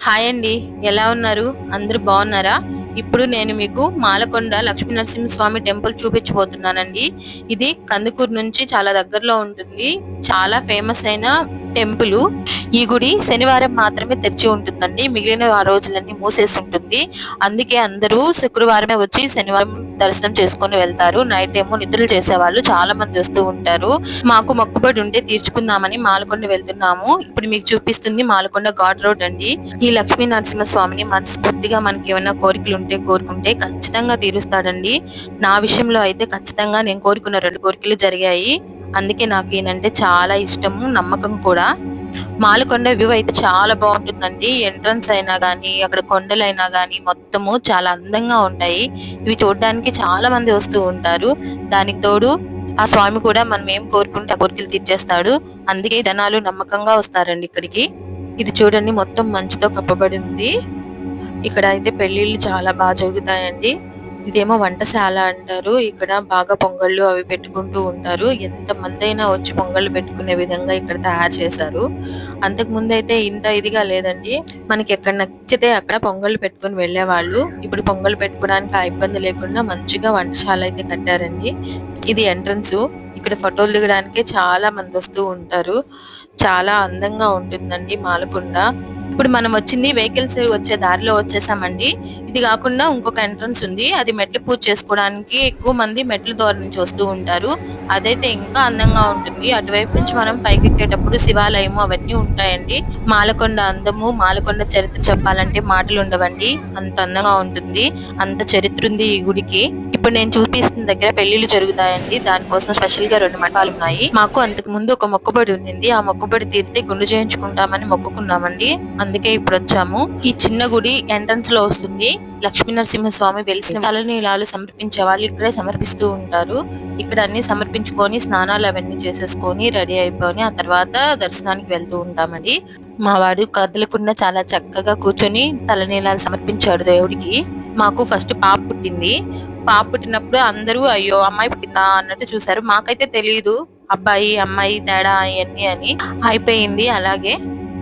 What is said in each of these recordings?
Hi అండి. ఎలా ఉన్నారు? అందరూ బాగున్నారా? ఇప్పుడు నేను మీకు మాలకొండ లక్ష్మీ నరసింహస్వామి టెంపుల్ చూపించబోతున్నానండి. ఇది కందుకూరు నుంచి చాలా దగ్గరలో ఉంటుంది. చాలా ఫేమస్ అయిన టెంపుల్. ఈ గుడి శనివారం మాత్రమే తెరిచి ఉంటుందండి. మిగిలిన ఆ రోజులన్నీ మూసేసి ఉంటుంది. అందుకే అందరూ శుక్రవారమే వచ్చి శనివారం దర్శనం చేసుకొని వెళ్తారు. నైట్ ఏమో నిద్రలు చేసేవాళ్ళు చాలా మంది వస్తూ ఉంటారు. మాకు మొక్కుబడి ఉంటే తీర్చుకుందామని మాలకొండ వెళ్తున్నాము. ఇప్పుడు మీకు చూపిస్తుంది మాలకొండ ఘాట్ రోడ్ అండి. ఈ లక్ష్మీ నరసింహ స్వామిని మనస్ఫూర్తిగా మనకి ఏమైనా కోరికలు ఉంటే కోరుకుంటే ఖచ్చితంగా తీరుస్తాడండి. నా విషయంలో అయితే ఖచ్చితంగా నేను కోరుకున్న 2 కోరికలు జరిగాయి. అందుకే నాకు ఈయనంటే చాలా ఇష్టము, నమ్మకం కూడా. మాలకొండ వ్యూ అయితే చాలా బాగుంటుందండి. ఎంట్రన్స్ అయినా గానీ, అక్కడ కొండలైనా గానీ మొత్తము చాలా అందంగా ఉంటాయి. ఇవి చూడడానికి చాలా మంది వస్తూ ఉంటారు. దానికి తోడు ఆ స్వామి కూడా మనం ఏం కోరుకుంటే ఆ కోరికలు తీర్చేస్తాడు. అందుకే జనాలు నమ్మకంగా వస్తారండి ఇక్కడికి. ఇది చూడండి, మొత్తం మంచుతో కప్పబడి ఉంది. ఇక్కడ అయితే పెళ్లిళ్ళు చాలా బాగా జరుగుతాయండి. ఇదేమో వంటశాల అంటారు. ఇక్కడ బాగా పొంగళ్ళు అవి పెట్టుకుంటూ ఉంటారు. ఎంత మంది అయినా వచ్చి పొంగళ్ళు పెట్టుకునే విధంగా ఇక్కడ తయారు చేశారు. అంతకు ముందు అయితే ఇంత ఇదిగా లేదండి. మనకి ఎక్కడ నచ్చితే అక్కడ పొంగళ్ళు పెట్టుకుని వెళ్ళేవాళ్ళు. ఇప్పుడు పొంగళ్ళు పెట్టుకోవడానికి ఆ ఇబ్బంది లేకుండా మంచిగా వంటశాల అయితే కట్టారండి. ఇది ఎంట్రన్స్. ఇక్కడ ఫోటోలు దిగడానికి చాలా మంది వస్తూ ఉంటారు. చాలా అందంగా ఉంటుందండి మాలకొండ. ఇప్పుడు మనం వచ్చింది వెహికల్స్ వచ్చే దారిలో వచ్చేసామండి. ఇది కాకుండా ఇంకొక ఎంట్రన్స్ ఉంది. అది మెట్లు పూజ చేసుకోవడానికి ఎక్కువ మంది మెట్ల ద్వారా నుంచి వస్తూ ఉంటారు. అదైతే ఇంకా అందంగా ఉంటుంది. అటువైపు నుంచి మనం పైకి ఎక్కేటప్పుడు శివాలయము అవన్నీ ఉంటాయండి. మాలకొండ అందము, మాలకొండ చరిత్ర చెప్పాలంటే మాటలు ఉండవండి. అంత అందంగా ఉంటుంది. అంత చరిత్ర ఉంది ఈ గుడికి. ఇప్పుడు నేను చూపిస్తున్న దగ్గర పెళ్లిళ్ళు జరుగుతాయండి. దానికోసం స్పెషల్ గా 2 మండపాలు ఉన్నాయి. మాకు అంతకు ముందు ఒక మొక్కుబడి ఉంది. ఆ మొక్కుబడి తీరితే గుండు చేయించుకుంటామని మొక్కుకున్నామండి. అందుకే ఇప్పుడు వచ్చాము. ఈ చిన్న గుడి ఎంట్రన్స్ లో వస్తుంది. లక్ష్మీ నరసింహస్వామి వెలిసిన తలనీలాలు సమర్పించే వాళ్ళు ఇక్కడే సమర్పిస్తూ ఉంటారు. ఇక్కడ అన్ని సమర్పించుకొని స్నానాలు అవన్నీ చేసేసుకొని రెడీ అయిపోయి ఆ తర్వాత దర్శనానికి వెళ్తూ ఉంటామండి. మా వాడు కదలకుండా చాలా చక్కగా కూర్చొని తలనీలాలు సమర్పించాడు దేవుడికి. మాకు ఫస్ట్ పాప పుట్టింది. పాప పుట్టినప్పుడు అందరూ అయ్యో అమ్మాయి పుట్టిందా అన్నట్టు చూసారు. మాకైతే తెలియదు అబ్బాయి అమ్మాయి తేడా అవన్నీ అని. అయిపోయింది అలాగే.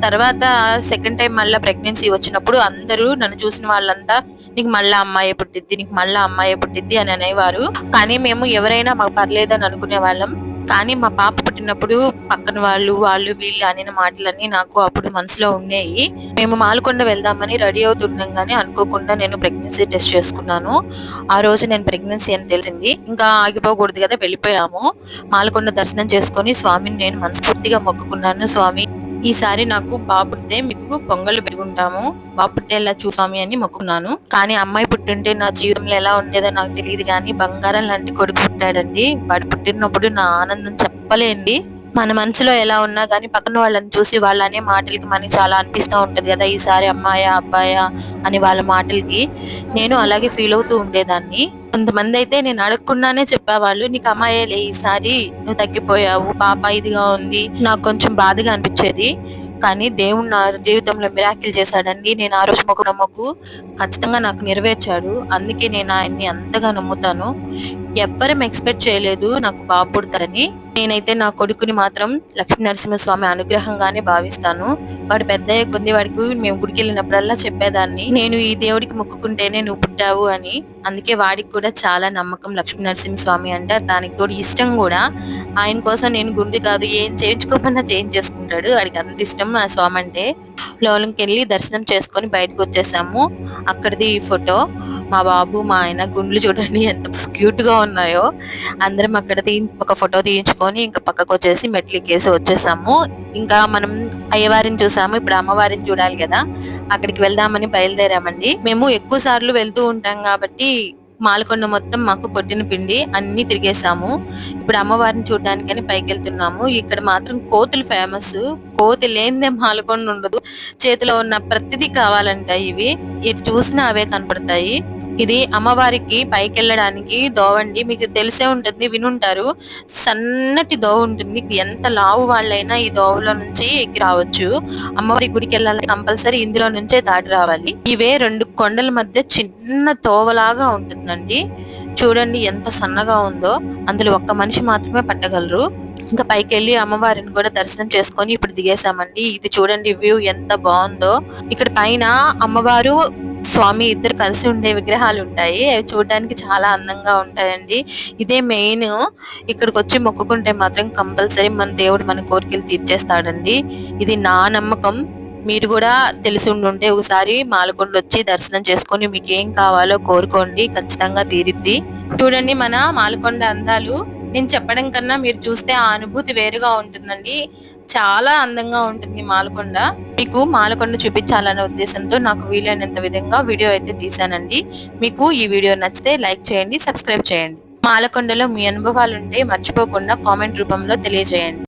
తర్వాత సెకండ్ టైం మళ్ళీ ప్రెగ్నెన్సీ వచ్చినప్పుడు అందరూ నన్ను చూసిన వాళ్ళంతా నీకు మళ్ళా అమ్మాయి పుట్టిద్ది, నీకు మళ్ళా అమ్మాయి పుట్టిద్ది అని అనేవారు. కానీ మేము ఎవరైనా మాకు పర్లేదని అనుకునే వాళ్ళం. కానీ మా పాప పుట్టినప్పుడు పక్కన వాళ్ళు వీళ్ళు అనిన మాటలన్నీ నాకు అప్పుడు మనసులో ఉన్నాయి. మేము మాలకొండ వెళ్దామని రెడీ అవుతుండగానే అనుకోకుండా నేను ప్రెగ్నెన్సీ టెస్ట్ చేసుకున్నాను. ఆ రోజు నేను ప్రెగ్నెన్సీ అని తెలిసింది. ఇంకా ఆగిపోకూడదు కదా, వెళ్ళిపోయాము. మాలకొండ దర్శనం చేసుకొని స్వామిని నేను మనస్ఫూర్తిగా మొక్కుకున్నాను. స్వామి, ఈసారి నాకు బాబు పుట్టితే మీకు పొంగళ్ళు పెట్టుకుంటాము, బాబు పుట్టేలా స్వామి అని మొక్కున్నాను. కానీ అమ్మాయి పుట్టుంటే నా జీవితంలో ఎలా ఉండేదో నాకు తెలియదు. కానీ బంగారం లాంటి కొడుకు పుట్టాడండి. వాడు పుట్టినప్పుడు నా ఆనందం చెప్పలేండి. మన మనసులో ఎలా ఉన్నా కానీ పక్కన వాళ్ళని చూసి వాళ్ళ అనే మాటలకి మనకి చాలా అనిపిస్తూ ఉంటది కదా, ఈసారి అమ్మాయా అబ్బాయా అని వాళ్ళ మాటలకి. నేను అలాగే ఫీల్ అవుతూ ఉండేదాన్ని. కొంతమంది అయితే నేను అడగకుండానే చెప్పేవాళ్ళు, నీకు అమ్మాయేలే ఈసారి, నువ్వు తగ్గిపోయావు, పాప ఇదిగా ఉంది. నాకు కొంచెం బాధగా అనిపించేది. కానీ దేవుడు నా జీవితంలో మిరాకిల్ చేశాడండి. నేను ఆ రోజు మొక్కు ఖచ్చితంగా నాకు నెరవేర్చాడు. అందుకే నేను ఆయన్ని అంతగా నమ్ముతాను. ఎవ్వరం ఎక్స్పెక్ట్ చేయలేదు నాకు బాబు పుడతారని. నేనైతే నా కొడుకుని మాత్రం లక్ష్మీ నరసింహస్వామి అనుగ్రహంగానే భావిస్తాను. వాడు పెద్దయ్య కొద్ది వాడికి మేము గుడికి వెళ్ళినప్పుడల్లా చెప్పేదాన్ని, నేను ఈ దేవుడికి మొక్కుకుంటేనే నువ్వు పుట్టావు అని. అందుకే వాడికి కూడా చాలా నమ్మకం లక్ష్మీ నరసింహస్వామి అంటే. దానికి తోడు ఇష్టం కూడా. ఆయన కోసం నేను గుండు కాదు ఏం చేయించుకోమన్నా చేయించేసుకుంటాడు. వాడికి అంత ఇష్టం ఆ స్వామి అంటే. లోనికి వెళ్ళి దర్శనం చేసుకొని బయటకు వచ్చేసాము. అక్కడిది ఫోటో. మా బాబు మా ఆయన గుండ్లు చూడండి ఎంత క్యూట్ గా ఉన్నాయో. అందరం అక్కడ ఒక ఫోటో తీయించుకొని ఇంకా పక్కకు వచ్చేసి మెట్లు ఎక్కేసి వచ్చేసాము. ఇంకా మనం అయ్యవారిని చూసాము, ఇప్పుడు అమ్మవారిని చూడాలి కదా, అక్కడికి వెళ్దామని బయలుదేరామండి. మేము ఎక్కువ సార్లు వెళ్తూ ఉంటాం కాబట్టి మాలకొండ మొత్తం మాకు కొట్టిన పిండి అన్ని తిరిగేసాము. ఇప్పుడు అమ్మవారిని చూడడానికని పైకి వెళ్తున్నాము. ఇక్కడ మాత్రం కోతులు ఫేమస్. కోతి లేనిదే మాలకొండ ఉండదు. చేతిలో ఉన్న ప్రతిదీ కావాలంట. ఇవి ఇటు చూసినా అవే కనపడతాయి. ఇది అమ్మవారికి పైకి వెళ్ళడానికి దోవండి. మీకు తెలిసే ఉంటుంది, వినుంటారు. సన్నటి దోవ ఉంటుంది. ఎంత లావు వాళ్ళైనా ఈ దోవలో నుంచి ఎక్కి రావచ్చు. అమ్మవారి గుడికి వెళ్ళాలంటే కంపల్సరీ ఇందులో నుంచే దాటి రావాలి. ఇవే 2 కొండల మధ్య చిన్న తోవలాగా ఉంటుందండి. చూడండి ఎంత సన్నగా ఉందో. అందులో ఒక్క మనిషి మాత్రమే పట్టగలరు. ఇంకా పైకెళ్ళి అమ్మవారిని కూడా దర్శనం చేసుకొని ఇప్పుడు దిగేసామండి. ఇది చూడండి వ్యూ ఎంత బాగుందో. ఇక్కడ పైన అమ్మవారు స్వామి ఇద్దరు కలిసి ఉండే విగ్రహాలు ఉంటాయి. అవి చూడడానికి చాలా అందంగా ఉంటాయండి. ఇదే మెయిన్. ఇక్కడికి వచ్చి మొక్కుకుంటే మాత్రం కంపల్సరీ మన దేవుడు మన కోరికలు తీర్చేస్తాడండి. ఇది నా నమ్మకం. మీరు కూడా తెలిసి ఉండుంటే ఒకసారి మాలకొండ వచ్చి దర్శనం చేసుకొని మీకు ఏం కావాలో కోరుకోండి, ఖచ్చితంగా తీరిద్ది. చూడండి మన మాలకొండ అందాలు. నేను చెప్పడం కన్నా మీరు చూస్తే ఆ అనుభూతి వేరుగా ఉంటుందండి. చాలా అందంగా ఉంటుంది మాలకొండ. మీకు మాలకొండ చూపించాలనే ఉద్దేశంతో నాకు వీలైనంత విధంగా వీడియో అయితే తీసానండి. మీకు ఈ వీడియో నచ్చితే లైక్ చేయండి, సబ్స్క్రైబ్ చేయండి. మాలకొండలో మీ అనుభవాలు ఉంటే మర్చిపోకుండా కామెంట్ రూపంలో తెలియజేయండి.